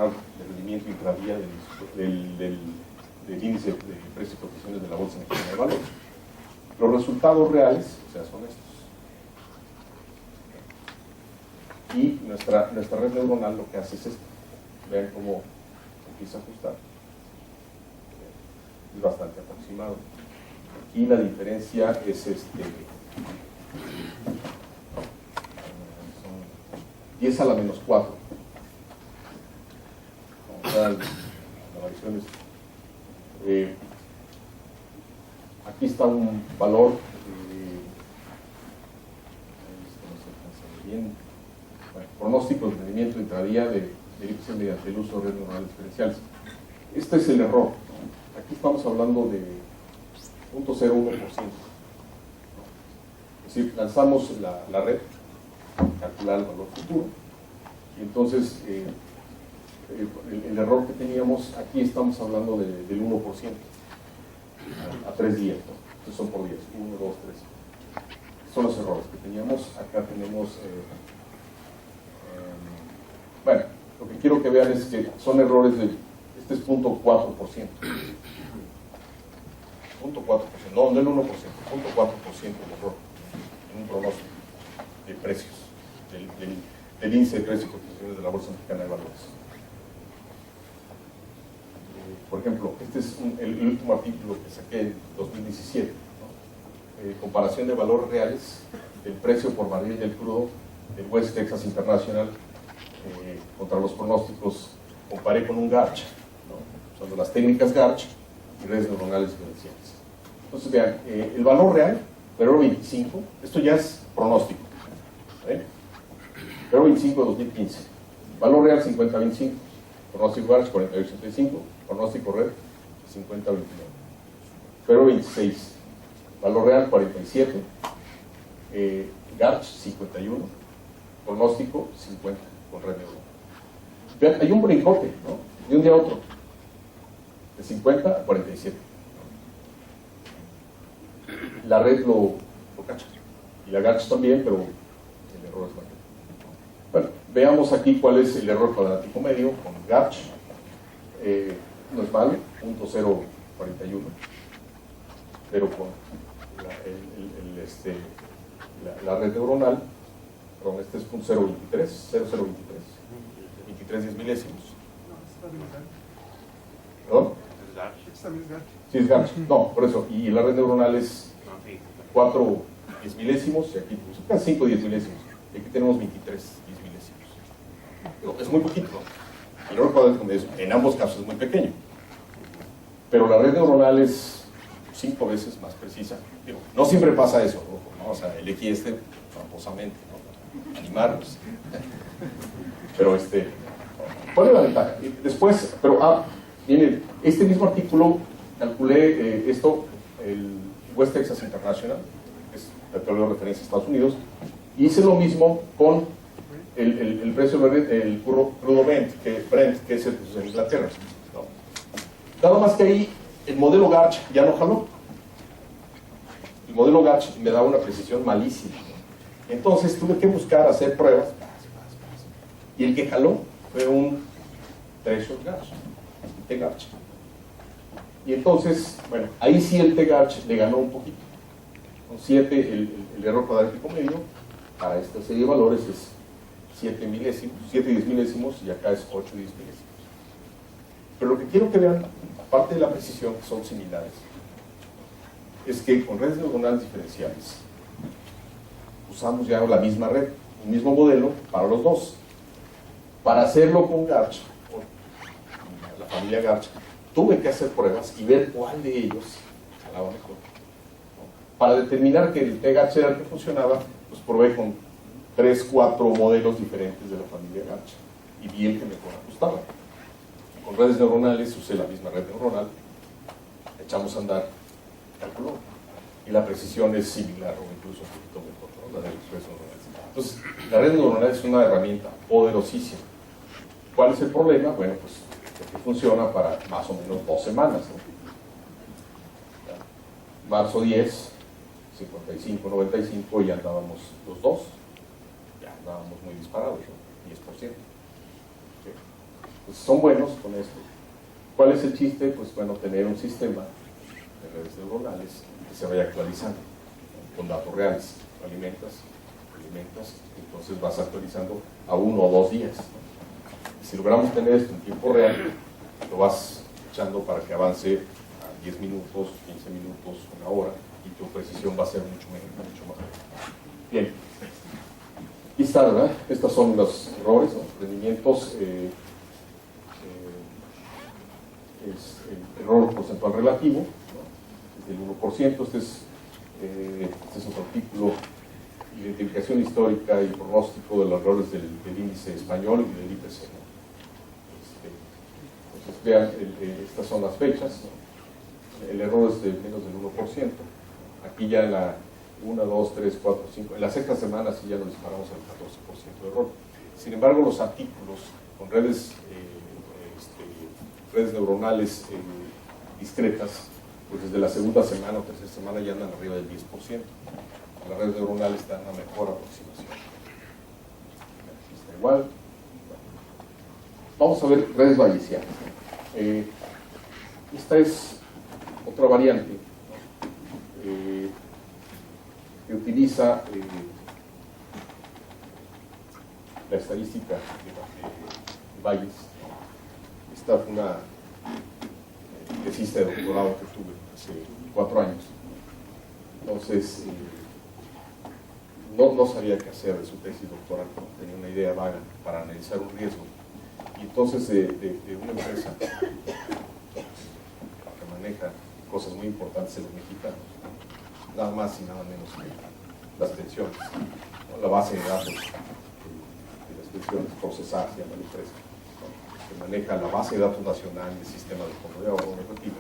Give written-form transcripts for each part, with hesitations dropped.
mejorar el rendimiento intradía del índice de precios y cotizaciones de la Bolsa Mexicana de Valores. Los resultados reales, o sea, son estos. Y nuestra red neuronal lo que hace es esto. Vean cómo empieza a ajustar. Es bastante aproximado. Aquí la diferencia es son 10 a la menos 4. La variación es, aquí está un valor bien, pronóstico de rendimiento intradía de elipse mediante el uso de redes neuronales diferenciales. Este es el error. Aquí estamos hablando de 0.01%. Es decir, lanzamos la red, calcular el valor futuro, y entonces el error que teníamos, aquí estamos hablando del 1% a 3 días, ¿no? Entonces son por días, 1, 2, 3. Son los errores que teníamos. Acá tenemos, bueno, lo que quiero que vean es que son errores este es 0.4%. 0.4%, no el 1%, 0.4% de error en un pronóstico de precios del índice de precios y cotizaciones de la Bolsa Mexicana de Valores. Por ejemplo, este es el último artículo que saqué en 2017, ¿no? Comparación de valores reales del precio por barril del crudo del West Texas International contra los pronósticos. Comparé con un GARCH, ¿no? Usando las técnicas GARCH y redes neuronales diferenciales. Entonces vean, el valor real, pero 25, esto ya es pronóstico, pero 25 de 2015, valor real 50-25, pronóstico GARCH 48-85, pronóstico red 50-29, pero 26, valor real 47, GARCH 51, pronóstico 50 con red neuronal. Vean, hay un brincote, ¿no? De un día a otro, de 50 a 47. La red lo cacha, y la GARCH también, pero el error es mayor. Bueno, veamos aquí cuál es el error cuadrático medio con GARCH. No es malo, 0.041, pero con la red neuronal, perdón, este es 0.023, 23 10 milésimos. ¿Perdón? Sí, es GARCH. No, por eso. Y la red neuronal es 4 10 milésimos, y aquí casi 5 10 milésimos. Y aquí tenemos 23 10 milésimos. Es muy poquito. El error cuadrático en ambos casos es muy pequeño. Pero la red neuronal es 5 veces más precisa. Digo, no siempre pasa eso, ¿no? O sea, elegí tramposamente, ¿no? Animarnos. Pero ¿cuál es la ventaja? Después, pero miren, este mismo artículo calculé el West Texas International, que es petróleo de referencia a Estados Unidos, y hice lo mismo con el precio del crudo Brent, que es el de Inglaterra, ¿no? Nada más que ahí el modelo GARCH ya no jaló. El modelo GARCH me daba una precisión malísima, ¿no? Entonces tuve que buscar hacer pruebas, y el que jaló fue un threshold GARCH, T-GARCH. Y entonces, bueno, ahí sí el T-GARCH le ganó un poquito. Con 7, el error cuadrático medio para esta serie de valores es 7 milésimos, 7 10 milésimos, y acá es 8 10 milésimos. Pero lo que quiero que vean, aparte de la precisión, que son similares, es que con redes neuronales diferenciales usamos ya la misma red, un mismo modelo para los dos. Para hacerlo con GARCH, o la familia GARCH, tuve que hacer pruebas y ver cuál de ellos jalaba mejor. Para determinar que el T-GARCH era el que funcionaba, pues probé con 3, 4 modelos diferentes de la familia GARCH y vi el que mejor ajustaba. Con redes neuronales usé la misma red neuronal, echamos a andar, calculó, y la precisión es similar o incluso un poquito mejor, ¿no? La de las redes neuronales. Entonces, la red neuronal es una herramienta poderosísima. ¿Cuál es el problema? Bueno, pues que funciona para más o menos 2 semanas, ¿no? Marzo 10, 55, 95, ya andábamos los dos, ya andábamos muy disparados, ¿no? 10%. ¿Sí? pues son buenos con esto. ¿Cuál es el chiste? Pues bueno, tener un sistema de redes neuronales que se vaya actualizando con datos reales. Lo alimentas, entonces vas actualizando a 1 o 2 días. Y si logramos tener esto en tiempo real, lo vas echando para que avance a 10 minutos, 15 minutos, 1 hora, y tu precisión va a ser mucho más. Bien. Aquí está, ¿verdad? Estos son los errores, los rendimientos. Es el error porcentual relativo, ¿no? Es del 1%. Este es otro artículo, identificación histórica y pronóstico de los errores del índice español y del IPC, ¿no? Entonces vean, estas son las fechas, ¿no? El error es de menos del 1%. Aquí ya en la 1, 2, 3, 4, 5, en la sexta semana sí ya lo disparamos al 14% de error. Sin embargo, los artículos con redes neuronales discretas, pues desde la segunda semana o tercera semana ya andan arriba del 10%. Las redes neuronales dan una mejor aproximación. Está igual. Vamos a ver redes bayesianas. Esta es otra variante, ¿no? Que utiliza la estadística de Bayes. Esta fue una tesis de doctorado que tuve hace 4 años. Entonces, no sabía qué hacer de su tesis doctoral, tenía una idea vaga para analizar un riesgo. Y entonces de una empresa que maneja cosas muy importantes en los mexicanos, nada más y nada menos que las pensiones, ¿no? La base de datos de las pensiones procesadas, se llama la empresa, ¿no? Que maneja la base de datos nacional del sistema de fondo de ahorro negativo.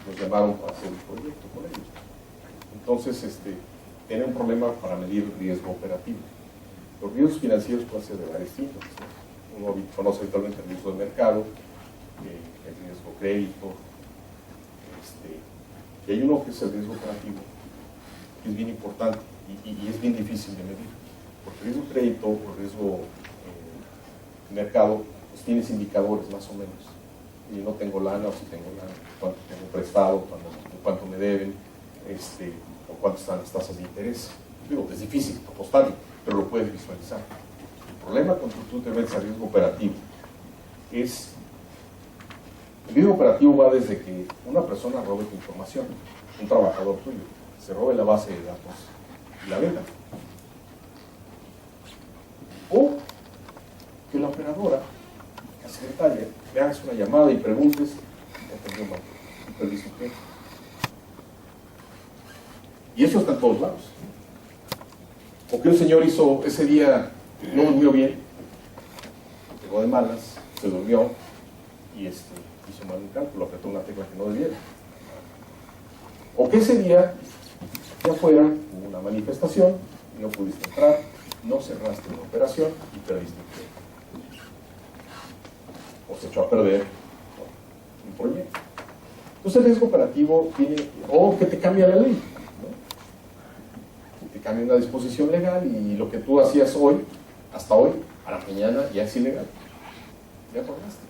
Nos llamaron para hacer un proyecto con ellos. Entonces, tiene un problema para medir el riesgo operativo. Los riesgos financieros pueden ser de varios tipos, ¿no? Uno conoce habitualmente el riesgo de mercado, el riesgo crédito, y hay uno que es el riesgo operativo, que es bien importante y es bien difícil de medir, porque el riesgo crédito o el riesgo mercado, pues tienes indicadores más o menos, y no tengo lana o si tengo lana, cuánto tengo prestado, cuánto me deben, o cuánto están las tasas de interés. Digo, es difícil apostarlo, pero lo puedes visualizar. El problema cuando tú te metes al riesgo operativo es, el riesgo operativo va desde que una persona robe tu información, un trabajador tuyo, se robe la base de datos y la venda. O que la operadora, la secretaria, le hagas una llamada y preguntes, ¿entendió mal? ¿Perdiste qué? Y eso está en todos lados. O que un señor hizo ese día, no durmió bien, llegó de malas, se durmió y hizo mal un cálculo, apretó una tecla que no debiera. O que ese día, ya fuera, hubo una manifestación y no pudiste entrar, no cerraste una operación y perdiste un crédito. O se echó a perder un proyecto. Entonces el riesgo operativo tiene, o que te cambia la ley, ¿no? Te cambia una disposición legal y lo que tú hacías hoy, hasta hoy, a la mañana ya es ilegal. Ya acordaste,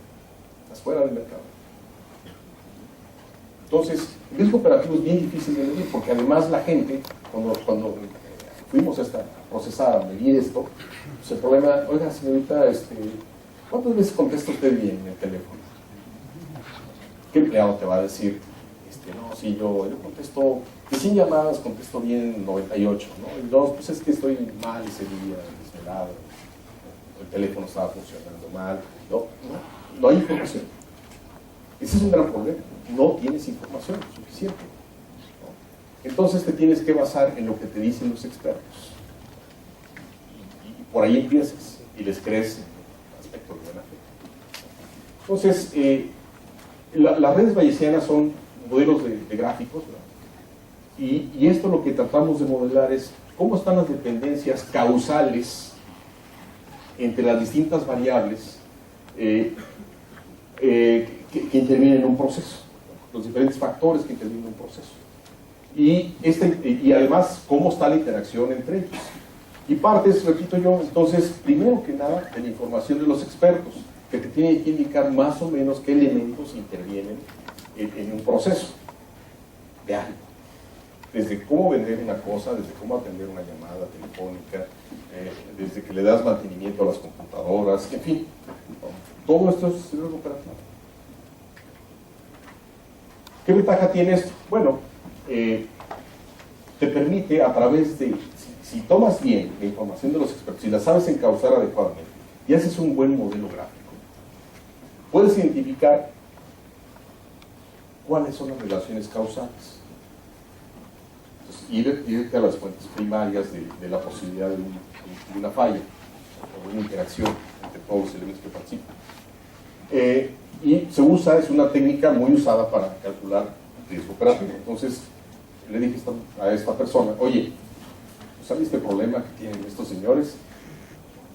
estás fuera del mercado. Entonces, el riesgo operativo es bien difícil de medir porque además la gente, cuando fuimos a procesar, a medir esto, pues el problema, oiga señorita, ¿cuántas veces contesta usted bien en el teléfono? ¿Qué empleado te va a decir? No, sí, yo contesto, de 100 llamadas contesto bien 98, ¿no? Y 2, pues es que estoy mal ese día, desvelado, el teléfono estaba funcionando mal, no hay información. Ese es un gran problema, no tienes información suficiente, ¿no? Entonces te tienes que basar en lo que te dicen los expertos. Y por ahí empiezas y les crees el aspecto de buena fe. Entonces, las redes bayesianas son modelos de gráficos, ¿verdad? Y esto lo que tratamos de modelar es cómo están las dependencias causales entre las distintas variables que intervienen en un proceso, los diferentes factores que intervienen en un proceso. Y además, cómo está la interacción entre ellos. Y partes, repito yo, entonces, primero que nada, de la información de los expertos. que te tiene que indicar más o menos qué elementos intervienen en un proceso de algo. Desde cómo vender una cosa, desde cómo atender una llamada telefónica, desde que le das mantenimiento a las computadoras, en fin, todo esto es cerebro operativo. ¿Qué ventaja tiene esto? Bueno, te permite a través de, si tomas bien la información de los expertos, si la sabes encauzar adecuadamente y haces un buen modelo gráfico, puedes identificar cuáles son las relaciones causales. Irte a las fuentes primarias de la posibilidad de una falla o de una interacción entre todos los elementos que participan. Y se usa, es una técnica muy usada para calcular riesgo operativo. Entonces, le dije a esta persona, oye, ¿sabes este problema que tienen estos señores?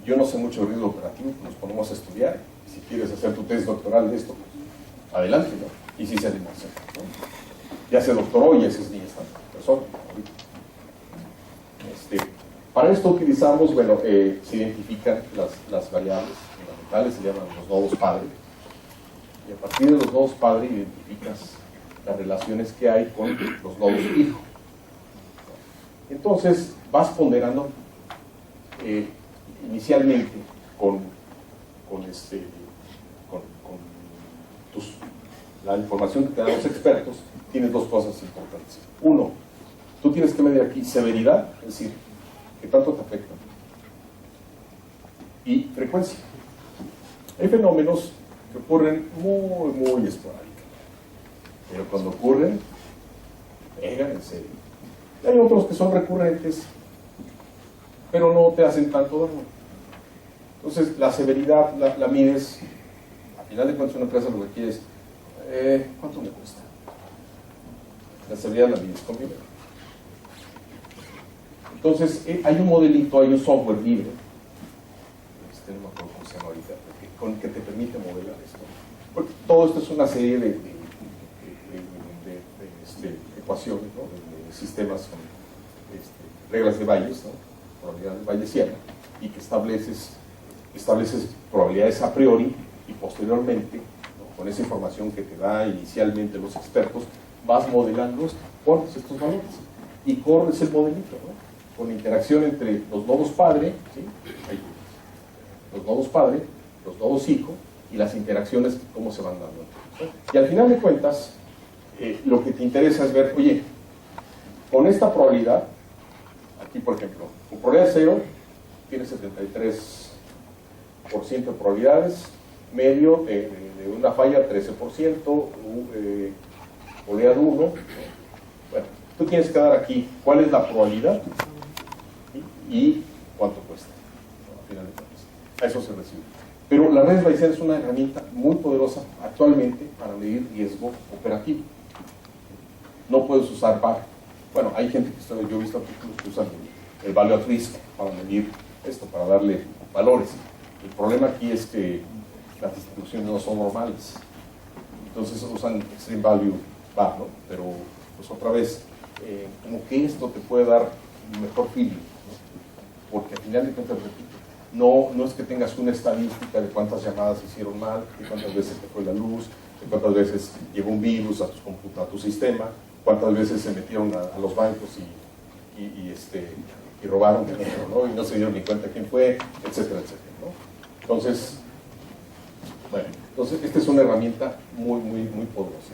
Yo no sé mucho de riesgo operativo, nos ponemos a estudiar. Si quieres hacer tu tesis doctoral de esto, pues, adelante, ¿no? Y sí se animó a hacerlo, ¿no? Ya se doctoró y esa es esta persona. Para esto utilizamos, bueno, se identifican las variables fundamentales, se llaman los nodos padre, y a partir de los nodos padre identificas las relaciones que hay con los nodos hijo. Entonces vas ponderando inicialmente con la información que te dan los expertos. Tienes dos cosas importantes. Uno, tú tienes que medir aquí severidad, es decir, qué tanto te afecta, y frecuencia. Hay fenómenos que ocurren muy, muy esporádicamente, pero cuando ocurren, pegan en serio. Y hay otros que son recurrentes, pero no te hacen tanto daño. Entonces, la severidad la mides, al final de cuentas una empresa lo que quiere es, ¿cuánto me cuesta? La severidad la mides con dinero. Entonces, hay un modelito, hay un software libre, no me acuerdo cómo se llama ahorita, que te permite modelar esto. Porque todo esto es una serie de ecuaciones, ¿no? De sistemas con reglas de Bayes, ¿no? Probabilidades bayesianas, y que estableces probabilidades a priori y posteriormente, ¿no? Con esa información que te da inicialmente los expertos, vas modelando esto, pones estos valores y corres el modelito, ¿no? Con interacción entre los nodos padre, ¿sí? Los nodos padre, los nodos hijo y las interacciones, cómo se van dando. ¿Sí? Y al final de cuentas, lo que te interesa es ver, oye, con esta probabilidad, aquí por ejemplo, con probabilidad 0, tiene 73% de probabilidades, medio de una falla 13%, probabilidad 1. Bueno, tú tienes que dar aquí cuál es la probabilidad y cuánto cuesta, ¿no? Al final de cuentas. A eso se recibe. Pero las redes bayesianas es una herramienta muy poderosa actualmente para medir riesgo operativo. No puedes usar VAR. Bueno, hay gente que yo he visto artículos que usan el value at risk para medir esto, para darle valores. El problema aquí es que las distribuciones no son normales. Entonces usan extreme value VAR, ¿no? Pero pues otra vez, como que esto te puede dar mejor feeling, ¿no? Porque al final de cuentas, repito, no es que tengas una estadística de cuántas llamadas se hicieron mal, de cuántas veces te fue la luz, de cuántas veces llegó un virus a tu sistema, cuántas veces se metieron a los bancos y robaron dinero, ¿no? Y no se dieron ni cuenta quién fue, etcétera, etcétera, ¿no? Entonces, bueno, esta es una herramienta muy, muy, muy poderosa.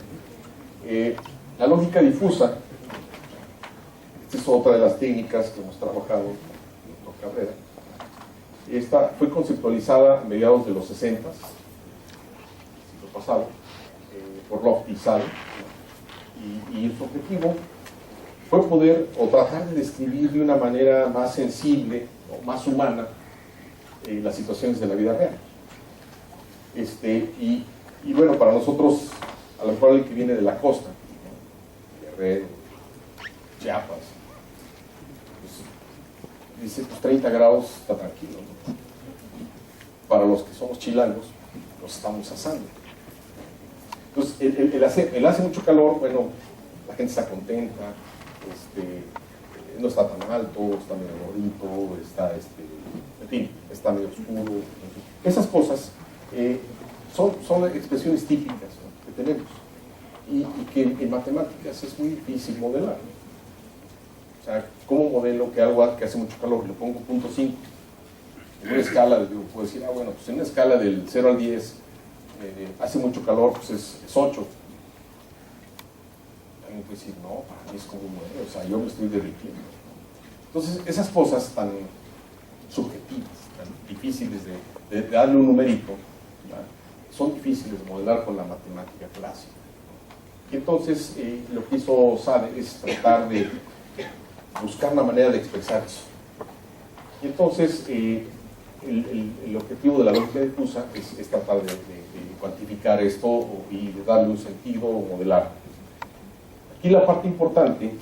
La lógica difusa, esta es otra de las técnicas que hemos trabajado en nuestra carrera. Esta fue conceptualizada a mediados de los 60, siglo pasado, por Lofty y Sal, y su objetivo fue poder o tratar de describir de una manera más sensible o más humana las situaciones de la vida real. Y bueno, para nosotros, a lo mejor el que viene de la costa, ¿no? Guerrero, Chiapas, pues, dice, pues 30 grados está tranquilo, ¿no? Para los que somos chilangos, nos estamos asando. Entonces, el hace mucho calor, bueno, la gente está contenta, no está tan alto, está medio gordito, está, en fin, está medio oscuro. En fin. Esas cosas son expresiones típicas, ¿no?, que tenemos y que en matemáticas es muy difícil modelar. O sea, ¿cómo modelo que algo que hace mucho calor? Le pongo 0.5. En una escala, puedo decir, bueno, pues en una escala del 0 al 10, hace mucho calor, pues es 8. También puedo decir, no, para mí es como 9, o sea, yo me estoy derritiendo. Entonces, esas cosas tan subjetivas, tan difíciles de darle un numérico, ¿verdad?, son difíciles de modelar con la matemática clásica. Y entonces, lo que hizo Sade es tratar de buscar una manera de expresar eso. Y entonces, el objetivo de la lógica difusa es tratar de cuantificar esto y de darle un sentido o modelar. Aquí la parte importante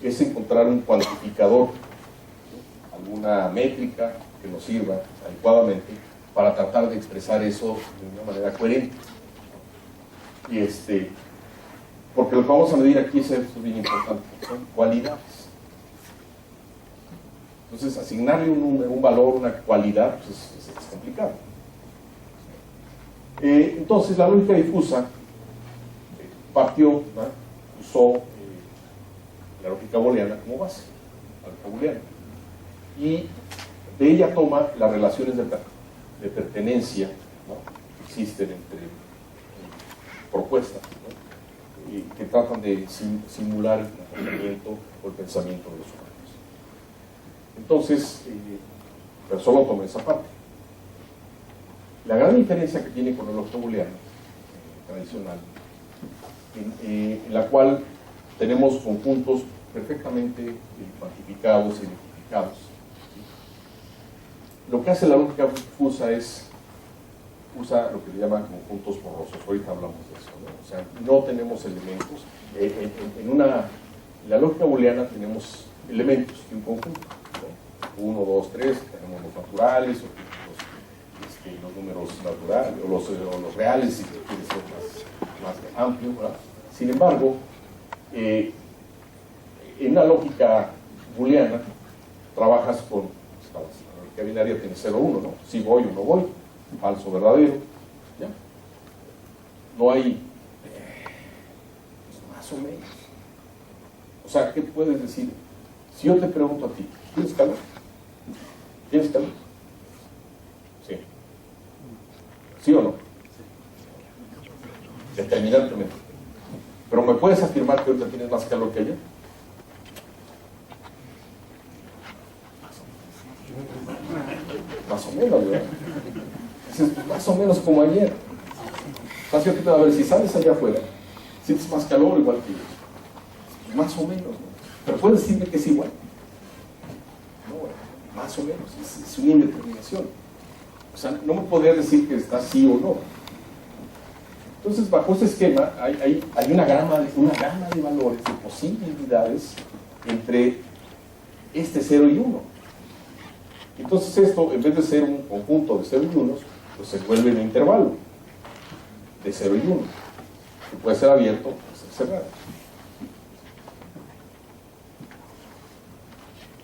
es encontrar un cuantificador, alguna métrica que nos sirva adecuadamente para tratar de expresar eso de una manera coherente. Y porque lo que vamos a medir aquí es esto bien importante, son cualidades. Entonces, asignarle un valor, una cualidad, pues es complicado. Entonces, la lógica difusa partió, ¿no?, usó la lógica booleana como base, la lógica booleana, y de ella toma las relaciones de pertenencia, ¿no?, que existen entre propuestas, ¿no?, y que tratan de simular el comportamiento o el pensamiento de los humanos. Entonces, pero solo tomé esa parte. La gran diferencia que tiene con la lógica booleana tradicional, en la cual tenemos conjuntos perfectamente cuantificados, identificados. Lo que hace la lógica difusa usa lo que le llaman conjuntos borrosos. Ahorita hablamos de eso, ¿no? O sea, no tenemos elementos. En la lógica booleana tenemos elementos de un conjunto, ¿no? 1, 2, 3, tenemos los naturales, o los números naturales, o los reales, si quiere ser más amplio, ¿verdad? Sin embargo, en una lógica booleana trabajas con, la lógica binaria tiene 0, 1, ¿no? Si voy o no voy, falso, verdadero, ¿ya? No hay, pues más o menos. O sea, ¿qué puedes decir? Si yo te pregunto a ti, ¿tienes calor? ¿Tienes calor? Sí. ¿Sí o no? Determinantemente. Pero ¿me puedes afirmar que ahorita tienes más calor que ayer? Más o menos, ¿verdad? Es más o menos como ayer. ¿Estás cierto? A ver, si sales allá afuera, sientes más calor igual que yo. Más o menos, ¿no? Pero puedes decirme que es igual. No, más o menos. Es una indeterminación. O sea, no me podrías decir que está sí o no. Entonces, bajo ese esquema, hay una gama de valores, de posibilidades entre 0 y 1. Entonces esto, en vez de ser un conjunto de 0 y 1, pues se vuelve un intervalo de 0 y 1, que puede ser abierto o puede ser cerrado.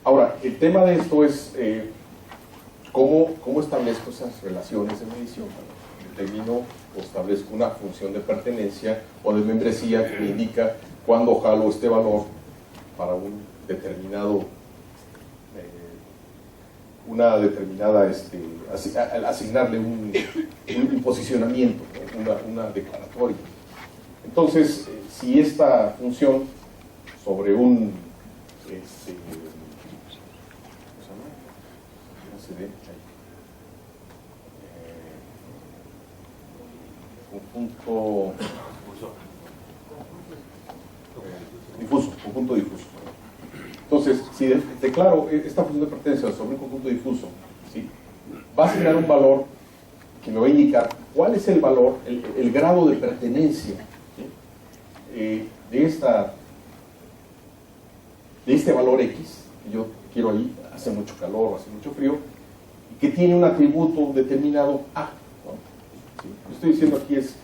Ahora, el tema de esto es cómo establezco esas relaciones de medición. Determino o establezco una función de pertenencia o de membresía que me indica cuándo jalo este valor para un determinado asignarle un posicionamiento, una declaratoria. Entonces, si esta función sobre un conjunto difuso. Entonces, si declaro esta función de pertenencia sobre un conjunto difuso, ¿sí?, va a asignar un valor que me va a indicar cuál es el valor, el grado de pertenencia, ¿sí?, de este valor X, que yo quiero ahí, hace mucho calor o hace mucho frío, y que tiene un atributo determinado A, ¿no? ¿Sí? Lo que estoy diciendo aquí es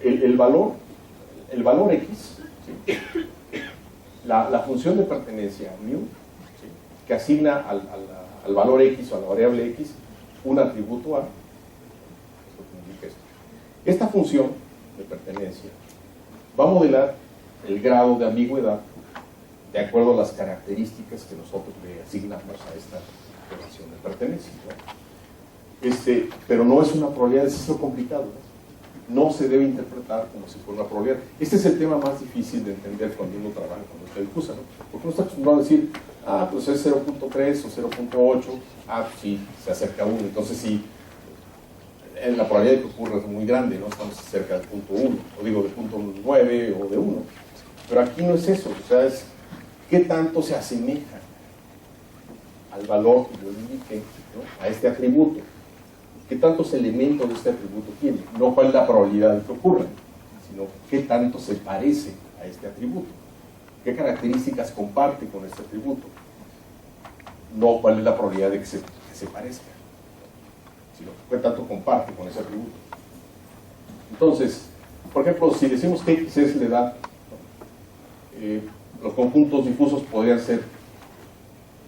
el valor X, ¿sí?, la función de pertenencia mu, ¿sí?, que asigna al valor X o a la variable X un atributo A, Esta función de pertenencia va a modelar el grado de ambigüedad de acuerdo a las características que nosotros le asignamos a esta relación de pertenencia, ¿no? Pero no es una probabilidad, es lo complicado, no se debe interpretar como si fuera una probabilidad. Este es el tema más difícil de entender cuando uno trabaja, cuando usted usa, ¿no? Porque uno está acostumbrado a decir, pues es 0.3 o 0.8, sí, se acerca a 1, entonces sí, la probabilidad de que ocurra es muy grande, ¿no? Estamos cerca del punto 1, o digo, del punto 9 o de 1. Pero aquí no es eso, o sea, es qué tanto se asemeja al valor que yo indiqué, ¿no? A este atributo. ¿Qué tantos elementos de este atributo tiene? No cuál es la probabilidad de que ocurran, sino qué tanto se parece a este atributo. ¿Qué características comparte con este atributo? No cuál es la probabilidad de que se parezca, sino qué tanto comparte con ese atributo. Entonces, por ejemplo, si decimos que X es la edad, los conjuntos difusos podrían ser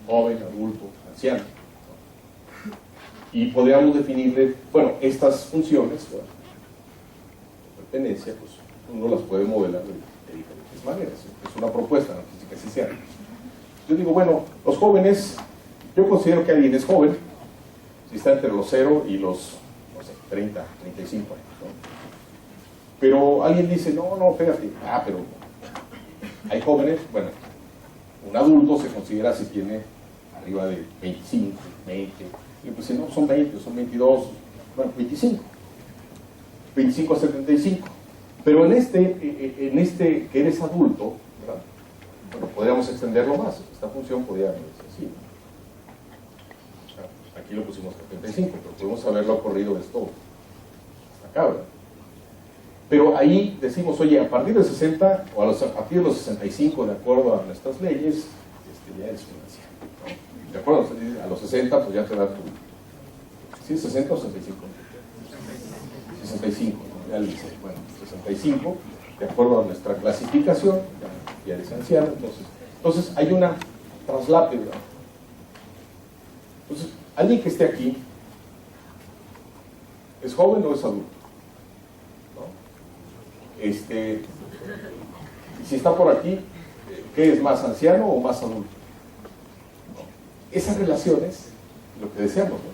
joven, adulto, anciano. Y podríamos definirle, bueno, estas funciones, ¿no?, de pertenencia, pues uno las puede modelar de diferentes maneras. Es una propuesta, no quiere decir que así sea. Yo digo, bueno, los jóvenes, yo considero que alguien es joven si está entre los 0 y los, no sé, 30, 35 años, ¿no? Pero alguien dice, no, fíjate, pero hay jóvenes, bueno, un adulto se considera si tiene arriba de 25, 20, y pues si no, son 20, son 22, bueno, 25 a 75. Pero en este que eres adulto, ¿verdad?, bueno, podríamos extenderlo más. Esta función podría ser así. Aquí lo pusimos a 75, pero podemos haberlo corrido esto hasta acá, ¿verdad? Pero ahí decimos, oye, a partir de 60, o a partir de los 65, de acuerdo a nuestras leyes, ya eres un anciano, ¿no? De acuerdo a los 60, pues ya te da tu... ¿Sí, 60 o 65? 65, ¿no? Ya le dice, bueno, 65, de acuerdo a nuestra clasificación, ya eres anciano, entonces hay una traslape, ¿verdad? Entonces, alguien que esté aquí, ¿es joven o es adulto? ¿No? Si está por aquí, ¿qué es más, anciano o más adulto? ¿No? Esas relaciones, lo que deseamos, ¿no?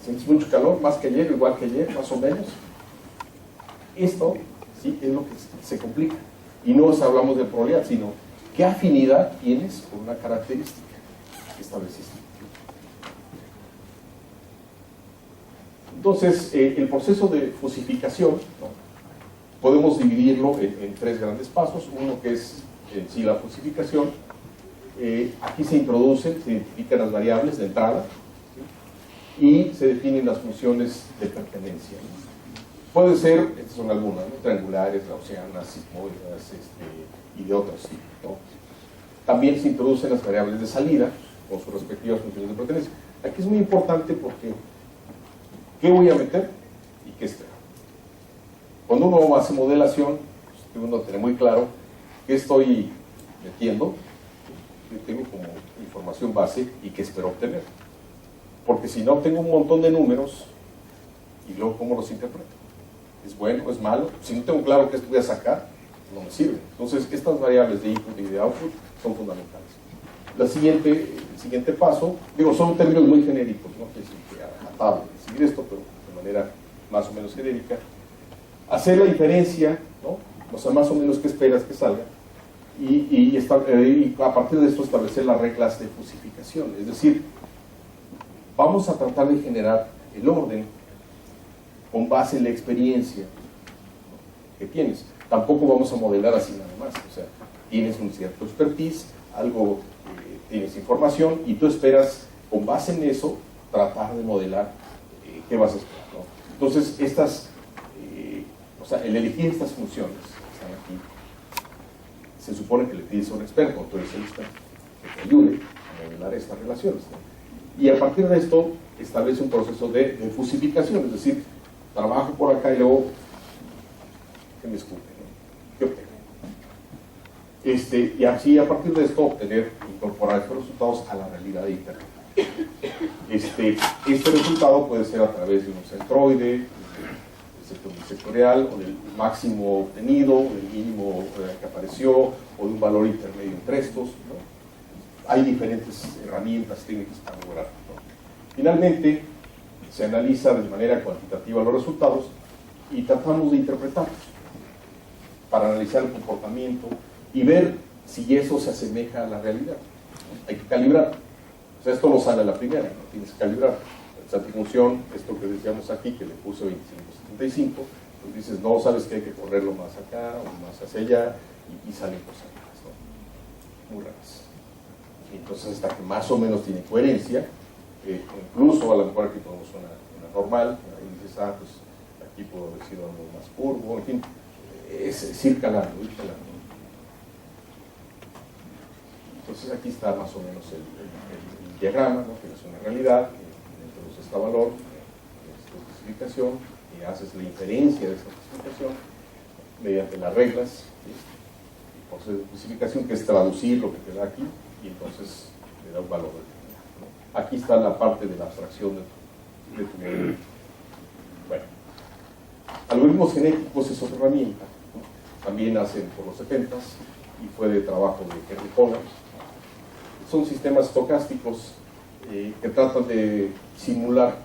Sientes mucho calor, más que ayer, igual que ayer, más o menos. Esto, sí, es lo que se complica. Y no hablamos de probabilidad, sino qué afinidad tienes con una característica que estableciste. Entonces, el proceso de fusificación, ¿no?, podemos dividirlo en tres grandes pasos. Uno que es en sí la fusificación. Aquí se introducen, se identifican las variables de entrada, ¿sí?, y se definen las funciones de pertenencia, ¿no? Puede ser, estas son algunas, ¿no?, triangulares, gaussianas, sigmoidas, y de otros tipos, ¿no? También se introducen las variables de salida con sus respectivas funciones de pertenencia. Aquí es muy importante porque ¿qué voy a meter y qué espero? Cuando uno hace modelación, pues uno tiene muy claro qué estoy metiendo, qué tengo como información base y qué espero obtener. Porque si no, tengo un montón de números y luego ¿cómo los interpreto? ¿Es bueno? ¿Es malo? Si no tengo claro qué voy a sacar, no me sirve. Entonces, estas variables de input y de output son fundamentales. El siguiente paso, son términos muy genéricos, ¿no? Que es atable seguir esto, pero de manera más o menos genérica. Hacer la diferencia, ¿no? O sea, más o menos qué esperas que salga, y a partir de esto establecer las reglas de fusificación. Es decir, vamos a tratar de generar el orden con base en la experiencia, ¿no?, que tienes. Tampoco vamos a modelar así nada más. O sea, tienes un cierto expertise, algo, tienes información, y tú esperas, con base en eso, tratar de modelar qué vas a esperar, ¿no? Entonces, el elegir estas funciones que están aquí, se supone que le pides a un experto, tú eres el experto, que te ayude a modelar estas relaciones, ¿no? Y a partir de esto, establece un proceso de fusificación, es decir, trabajo por acá y luego, ¿qué me escupe, ¿no? ¿Qué obtengo? Y así, a partir de esto, incorporar estos resultados a la realidad de Internet. Este resultado puede ser a través de un centroide, sectorial, o del máximo obtenido, o del mínimo que apareció, o de un valor intermedio entre estos, ¿no? Hay diferentes herramientas técnicas para lograrlo, ¿no? Finalmente, se analiza de manera cuantitativa los resultados y tratamos de interpretarlos para analizar el comportamiento y ver si eso se asemeja a la realidad. Hay que calibrar. O sea, esto no sale a la primera, ¿no? Tienes que calibrar. Esta función, esto que decíamos aquí, que le puse 25-75, pues dices, no, sabes que hay que correrlo más acá o más hacia allá, y salen cosas raras, ¿no? Muy raras. Y entonces, hasta que más o menos tiene coherencia, incluso a lo mejor aquí ponemos una normal, ahí dices, pues aquí puedo haber sido algo más curvo, en fin, es ir calando, ir calando. Entonces aquí está más o menos el diagrama, ¿no? Que es una realidad, introduces este valor, esta especificación, y haces la inferencia de esta especificación mediante las reglas, ¿sí? El proceso de especificación, que es traducir lo que te da aquí, y entonces le da un valor determinado, ¿no? Aquí está la parte de la abstracción de tu modelo. Bueno, algoritmos genéticos es otra herramienta, ¿no? También hacen por los 70s y fue de trabajo de Henry Pollard. Son sistemas estocásticos que tratan de simular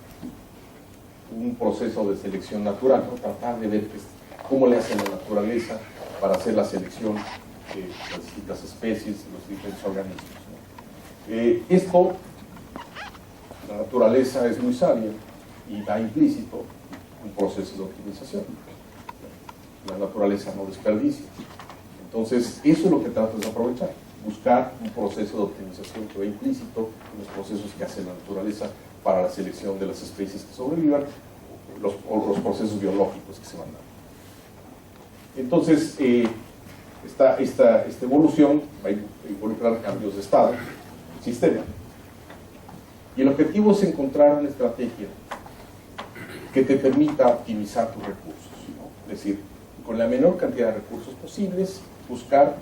un proceso de selección natural, ¿no? Tratar de ver cómo le hace la naturaleza para hacer la selección de las distintas especies, los diferentes organismos, ¿no? Esto, la naturaleza es muy sabia y da implícito un proceso de optimización. La naturaleza no desperdicia. Entonces, eso es lo que tratas de aprovechar. Buscar un proceso de optimización que va implícito en los procesos que hace la naturaleza para la selección de las especies que sobrevivan, o los procesos biológicos que se van dando. Entonces, esta evolución va a involucrar cambios de estado del sistema. Y el objetivo es encontrar una estrategia que te permita optimizar tus recursos, ¿no? Es decir, con la menor cantidad de recursos posibles, buscar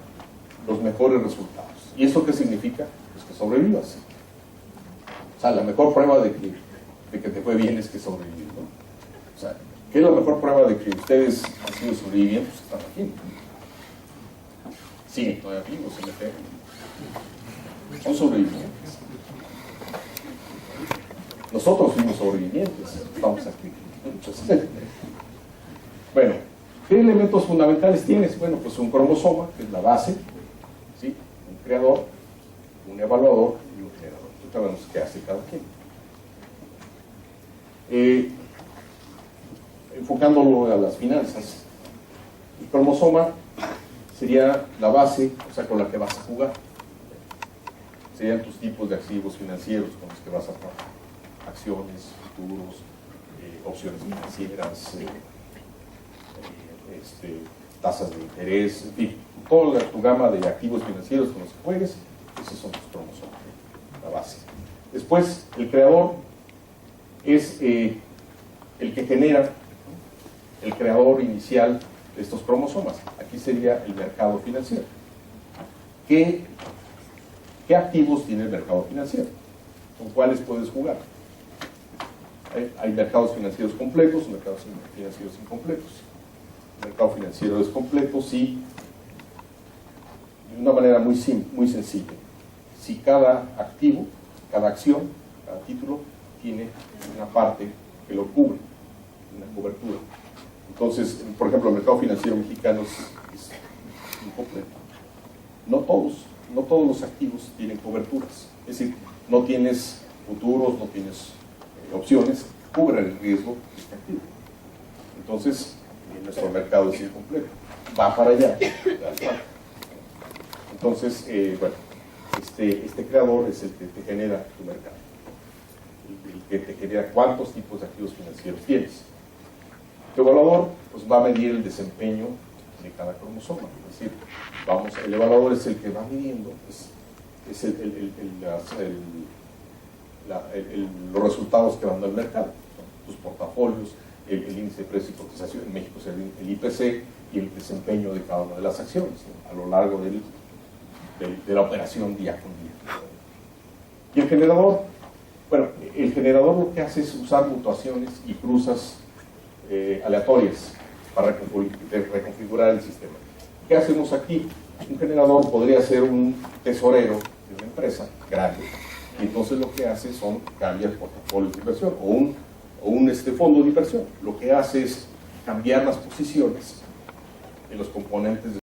los mejores resultados. ¿Y eso qué significa? Pues que sobrevivas. O sea, la mejor prueba de que te fue bien es que sobrevivir, ¿no? O sea, ¿qué es la mejor prueba de que ustedes han sido sobrevivientes? Están aquí. Siguen todavía vivos, se meten. Son sobrevivientes. Nosotros fuimos sobrevivientes, estamos aquí. Entonces, bueno, ¿qué elementos fundamentales tienes? Bueno, pues un cromosoma, que es la base, ¿sí? Un creador, un evaluador y un generador. Ahorita vemos qué hace cada quien. Enfocándolo a las finanzas, el cromosoma sería la base, o sea, con la que vas a jugar. Serían tus tipos de activos financieros con los que vas a trabajar. Acciones, futuros, opciones financieras, tasas de interés, en fin, toda tu gama de activos financieros con los que juegues, esos son tus cromosomas, la base. Después, el creador es el que genera, el creador inicial de estos cromosomas. Aquí sería el mercado financiero. ¿Qué activos tiene el mercado financiero? ¿Con cuáles puedes jugar? Hay mercados financieros completos, mercados financieros incompletos. El mercado financiero es completo si, de una manera muy sencilla, si cada activo, cada acción, cada título tiene una parte que lo cubre, una cobertura. Entonces, por ejemplo, el mercado financiero mexicano es incompleto. No todos los activos tienen coberturas. Es decir, no tienes futuros, no tienes opciones, cubren el riesgo de este activo. Entonces, nuestro mercado es incompleto. Va para allá. Entonces, bueno, este creador es el que te genera tu mercado. El que te genera cuántos tipos de activos financieros tienes. Tu evaluador pues, va a medir el desempeño de cada cromosoma. Es decir, el evaluador es el que va midiendo, es los resultados que van dando el mercado, ¿no? Tus portafolios, el índice de precios y cotización, en México es el IPC, y el desempeño de cada una de las acciones, ¿no? A lo largo de la operación día con día. Y el generador, bueno, el generador lo que hace es usar mutuaciones y cruzas aleatorias para reconfigurar el sistema. ¿Qué hacemos aquí? Un generador podría ser un tesorero de una empresa grande, y entonces lo que hace son cambiar portafolios de inversión, o un fondo de inversión. Lo que hace es cambiar las posiciones de los componentes de